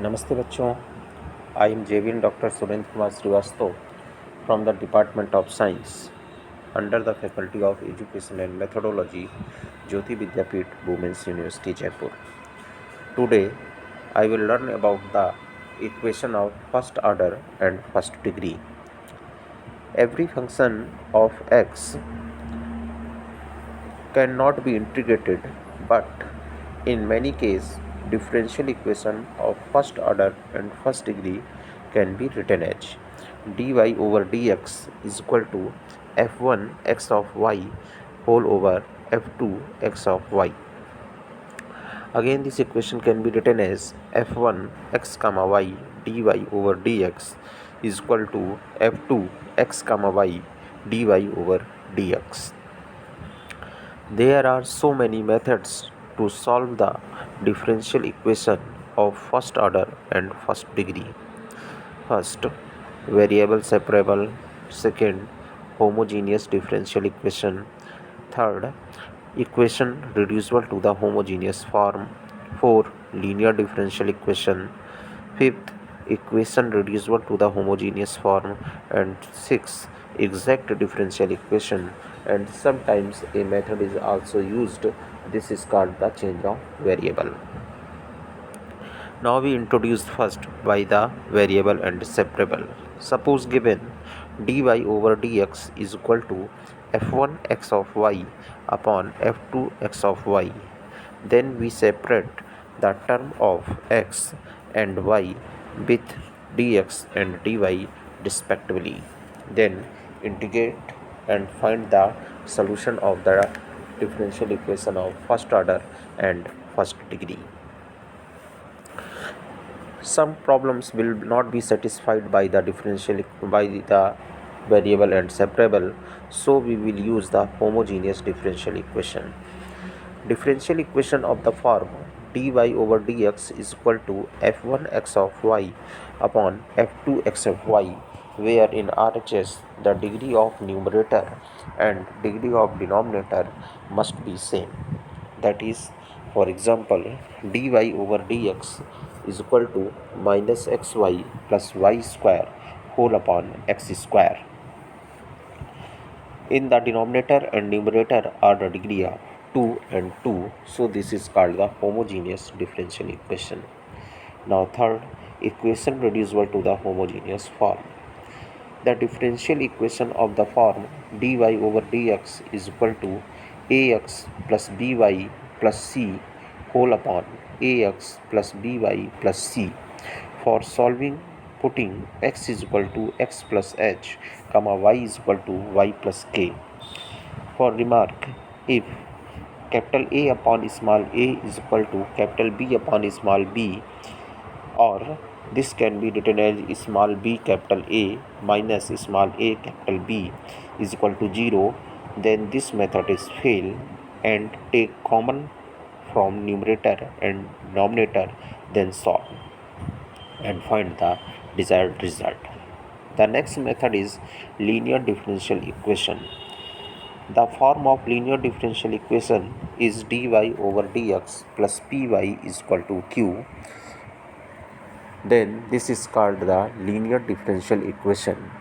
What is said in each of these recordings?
नमस्ते बच्चों, I am जेवीन doctor Surendra Kumar Srivastava from the Department of Science under the Faculty of Education and Methodology, Jyoti Vidyapeeth, Women's University, Jaipur. Today, I will learn about the equation of first order and first degree. Every function of x cannot be integrated, but in many cases, differential equation of first order and first degree can be written as dy over dx is equal to f1 x of y whole over f2 x of y. Again, this equation can be written as f1 x comma y dy over dx is equal to f2 x comma y dy over dx. There are so many methods to solve the differential equation of first order and first degree. First, variable separable. Second, homogeneous differential equation. Third, equation reducible to the homogeneous form. Fourth, linear differential equation. Fifth, equation reducible to the homogeneous form. And sixth, exact differential equation. And sometimes a method is also used. This is called the change of variable. Now we introduce first by the variable and separable. Suppose given dy over dx is equal to f1 x of y upon f2 x of y. Then we separate the term of x and y with dx and dy respectively. Then integrate and find the solution of the differential equation of first order and first degree. Some problems will not be satisfied by the variable and separable, so we will use the homogeneous differential equation. Differential equation of the form dy over dx is equal to f1 x of y upon f2 x of y, where in RHS the degree of numerator and degree of denominator must be same. That is, for example, dy over dx is equal to minus xy plus y square whole upon x square. In the denominator and numerator are the degree of 2 and 2, so this is called the homogeneous differential equation. Now third, equation reducible to the homogeneous form. The differential equation of the form dy over dx is equal to ax plus by plus c whole upon ax plus by plus c. For solving, putting x is equal to x plus h, comma y is equal to y plus k. For remark, if capital A upon small a is equal to capital B upon small b, or this can be written as small b capital A minus small a capital B is equal to 0, then this method is fail, and take common from numerator and denominator, then solve and find the desired result. The next method is linear differential equation. The form of linear differential equation is dy over dx plus py is equal to q. Then this is called the linear differential equation.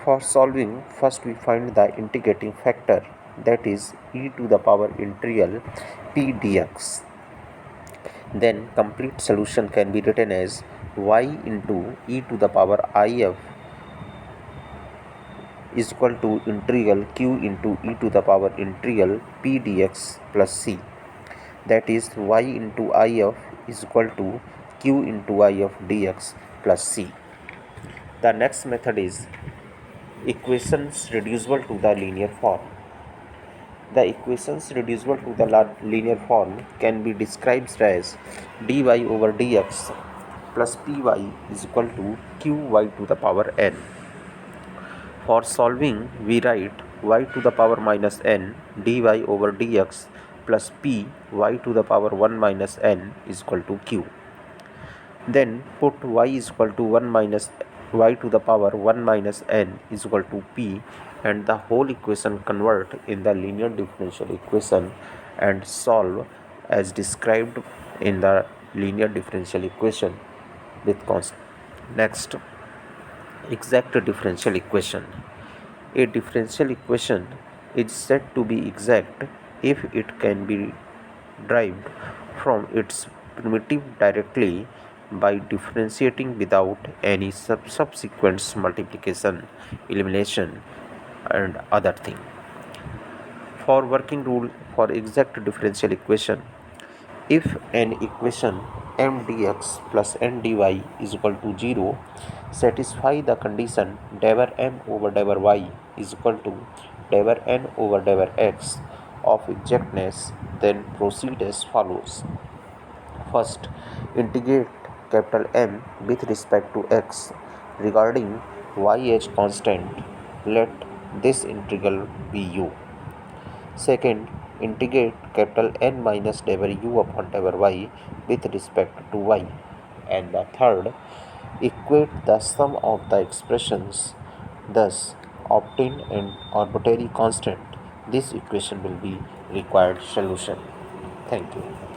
For solving, first we find the integrating factor, that is e to the power integral p dx. Then complete solution can be written as y into e to the power if is equal to integral q into e to the power integral p dx plus c. That is y into if is equal to q into if dx plus c. The next method is equations reducible to the linear form. The equations reducible to the linear form can be described as dy over dx plus py is equal to qy to the power n. For solving, we write y to the power minus n dy over dx plus p y to the power 1 minus n is equal to q. Then put y is equal to 1 minus y to the power 1 minus n is equal to p, and the whole equation convert in the linear differential equation and solve as described in the linear differential equation with constant. Next, exact differential equation. A differential equation is said to be exact if it can be derived from its primitive directly by differentiating without any subsequent multiplication, elimination, and other thing. For working rule for exact differential equation, if an equation m dx plus n dy is equal to 0 satisfy the condition diver m over diver y is equal to diver n over diver x of exactness, then proceed as follows. First, integrate capital M with respect to x regarding y as constant. Let this integral be u. Second, integrate capital N minus diver u upon diver y with respect to y. And the third, equate the sum of the expressions, thus obtain an arbitrary constant. This equation will be required solution. Thank you.